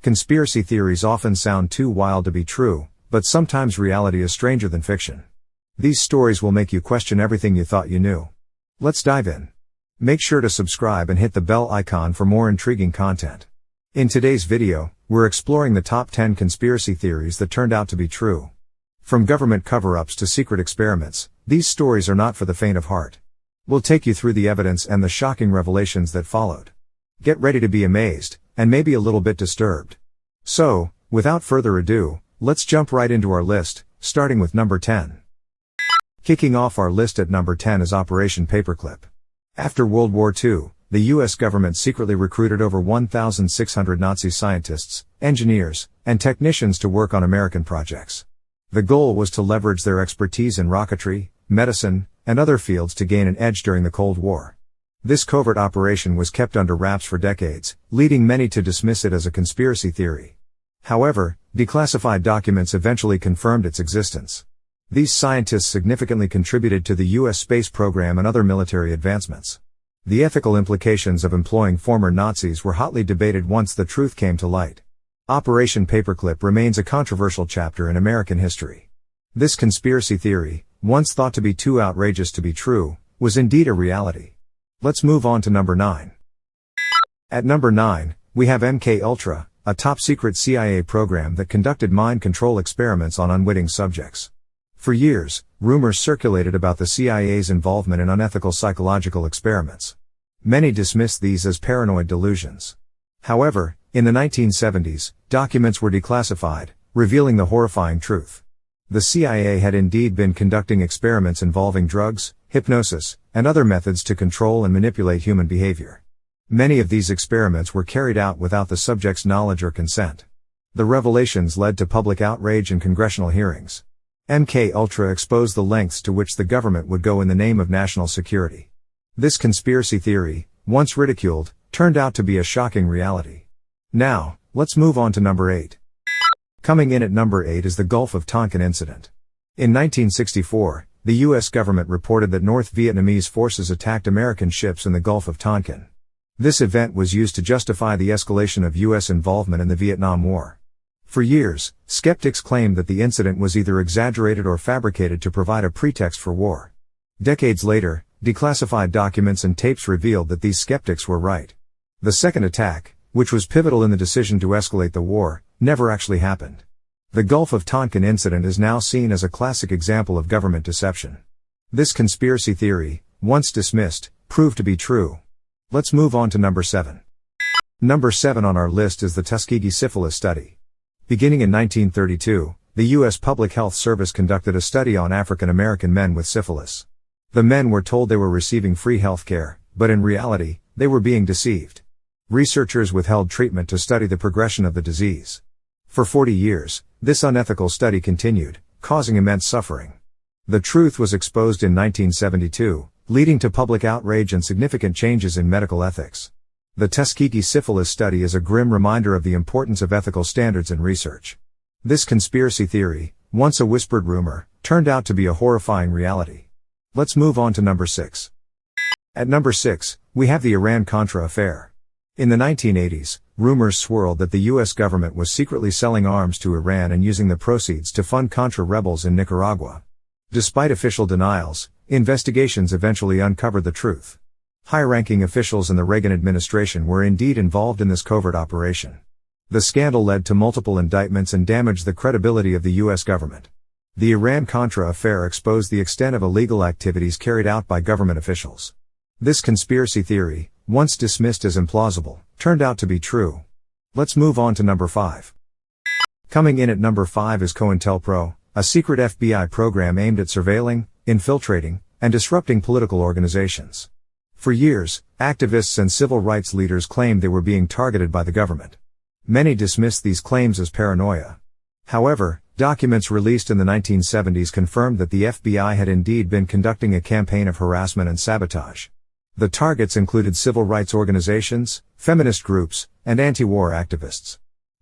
Conspiracy theories often sound too wild to be true, but sometimes reality is stranger than fiction. These stories will make you question everything you thought you knew. Let's dive in. Make sure to subscribe and hit the bell icon for more intriguing content. In today's video, we're exploring the top 10 conspiracy theories that turned out to be true. From government cover-ups to secret experiments, these stories are not for the faint of heart. We'll take you through the evidence and the shocking revelations that followed. Get ready to be amazed, and maybe a little bit disturbed. So, without further ado, let's jump right into our list, starting with number 10. Kicking off our list at number 10 is Operation Paperclip. After World War II, the US government secretly recruited over 1,600 Nazi scientists, engineers, and technicians to work on American projects. The goal was to leverage their expertise in rocketry, medicine, and other fields to gain an edge during the Cold War. This covert operation was kept under wraps for decades, leading many to dismiss it as a conspiracy theory. However, declassified documents eventually confirmed its existence. These scientists significantly contributed to the US space program and other military advancements. The ethical implications of employing former Nazis were hotly debated once the truth came to light. Operation Paperclip remains a controversial chapter in American history. This conspiracy theory, once thought to be too outrageous to be true, was indeed a reality. Let's move on to number 9. At number 9, we have MK-Ultra, a top-secret CIA program that conducted mind control experiments on unwitting subjects. For years, rumors circulated about the CIA's involvement in unethical psychological experiments. Many dismissed these as paranoid delusions. However, in the 1970s, documents were declassified, revealing the horrifying truth. The CIA had indeed been conducting experiments involving drugs, hypnosis, and other methods to control and manipulate human behavior. Many of these experiments were carried out without the subject's knowledge or consent. The revelations led to public outrage and congressional hearings. MK-Ultra exposed the lengths to which the government would go in the name of national security. This conspiracy theory, once ridiculed, turned out to be a shocking reality. Now, let's move on to number 8. Coming in at number 8 is the Gulf of Tonkin incident. In 1964, the US government reported that North Vietnamese forces attacked American ships in the Gulf of Tonkin. This event was used to justify the escalation of US involvement in the Vietnam War. For years, skeptics claimed that the incident was either exaggerated or fabricated to provide a pretext for war. Decades later, declassified documents and tapes revealed that these skeptics were right. The second attack, which was pivotal in the decision to escalate the war, never actually happened. The Gulf of Tonkin incident is now seen as a classic example of government deception. This conspiracy theory, once dismissed, proved to be true. Let's move on to number 7. Number 7 on our list is the Tuskegee syphilis study. Beginning in 1932, the U.S. Public Health Service conducted a study on African American men with syphilis. The men were told they were receiving free health care, but in reality, they were being deceived. Researchers withheld treatment to study the progression of the disease. For 40 years, this unethical study continued, causing immense suffering. The truth was exposed in 1972, leading to public outrage and significant changes in medical ethics. The Tuskegee syphilis study is a grim reminder of the importance of ethical standards in research. This conspiracy theory, once a whispered rumor, turned out to be a horrifying reality. Let's move on to number 6. At number 6, we have the Iran-Contra affair. In the 1980s, rumors swirled that the US government was secretly selling arms to Iran and using the proceeds to fund Contra rebels in Nicaragua. Despite official denials, investigations eventually uncovered the truth. High-ranking officials in the Reagan administration were indeed involved in this covert operation. The scandal led to multiple indictments and damaged the credibility of the US government. The Iran-Contra affair exposed the extent of illegal activities carried out by government officials. This conspiracy theory, once dismissed as implausible, turned out to be true. Let's move on to number 5. Coming in at number 5 is COINTELPRO, a secret FBI program aimed at surveilling, infiltrating, and disrupting political organizations. For years, activists and civil rights leaders claimed they were being targeted by the government. Many dismissed these claims as paranoia. However, documents released in the 1970s confirmed that the FBI had indeed been conducting a campaign of harassment and sabotage. The targets included civil rights organizations, feminist groups, and anti-war activists.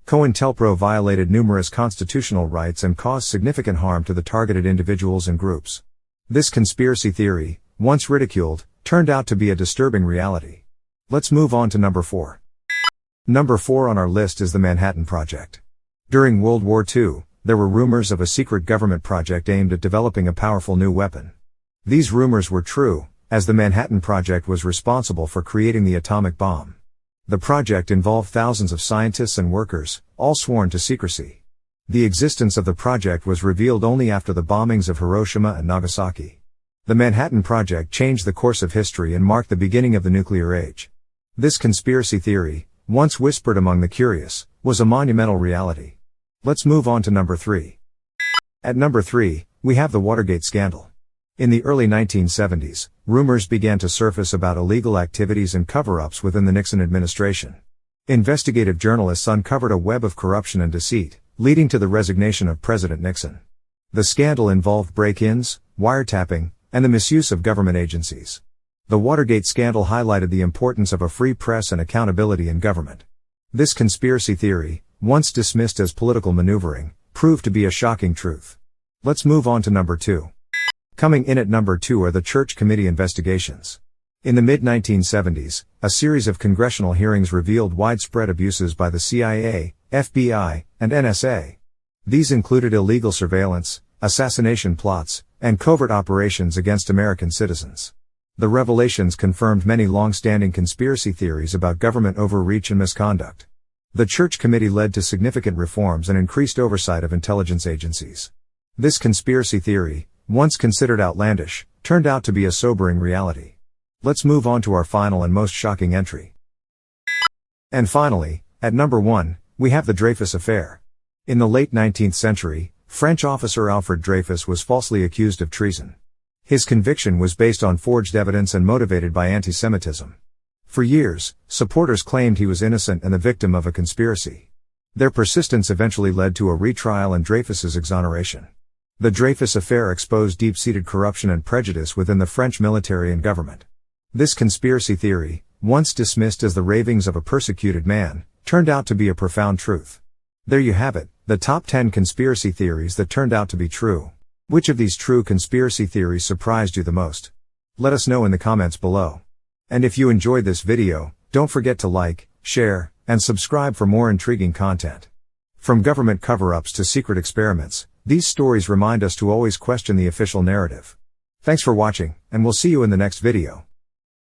COINTELPRO violated numerous constitutional rights and caused significant harm to the targeted individuals and groups. This conspiracy theory, once ridiculed, turned out to be a disturbing reality. Let's move on to number 4. Number 4 on our list is the Manhattan Project. During World War II, there were rumors of a secret government project aimed at developing a powerful new weapon. These rumors were true, as the Manhattan Project was responsible for creating the atomic bomb. The project involved thousands of scientists and workers, all sworn to secrecy. The existence of the project was revealed only after the bombings of Hiroshima and Nagasaki. The Manhattan Project changed the course of history and marked the beginning of the nuclear age. This conspiracy theory, once whispered among the curious, was a monumental reality. Let's move on to number 3. At number 3, we have the Watergate scandal. In the early 1970s, rumors began to surface about illegal activities and cover-ups within the Nixon administration. Investigative journalists uncovered a web of corruption and deceit, leading to the resignation of President Nixon. The scandal involved break-ins, wiretapping, and the misuse of government agencies. The Watergate scandal highlighted the importance of a free press and accountability in government. This conspiracy theory, once dismissed as political maneuvering, proved to be a shocking truth. Let's move on to number 2. Coming in at number 2 are the Church Committee investigations. In the mid-1970s, a series of congressional hearings revealed widespread abuses by the CIA, FBI, and NSA. These included illegal surveillance, assassination plots, and covert operations against American citizens. The revelations confirmed many long-standing conspiracy theories about government overreach and misconduct. The Church Committee led to significant reforms and increased oversight of intelligence agencies. This conspiracy theory, once considered outlandish, turned out to be a sobering reality. Let's move on to our final and most shocking entry. And finally, at number 1, we have the Dreyfus Affair. In the late 19th century, French officer Alfred Dreyfus was falsely accused of treason. His conviction was based on forged evidence and motivated by anti-Semitism. For years, supporters claimed he was innocent and the victim of a conspiracy. Their persistence eventually led to a retrial and Dreyfus's exoneration. The Dreyfus Affair exposed deep-seated corruption and prejudice within the French military and government. This conspiracy theory, once dismissed as the ravings of a persecuted man, turned out to be a profound truth. There you have it, the top 10 conspiracy theories that turned out to be true. Which of these true conspiracy theories surprised you the most? Let us know in the comments below. And if you enjoyed this video, don't forget to like, share, and subscribe for more intriguing content. From government cover-ups to secret experiments, these stories remind us to always question the official narrative. Thanks for watching, and we'll see you in the next video.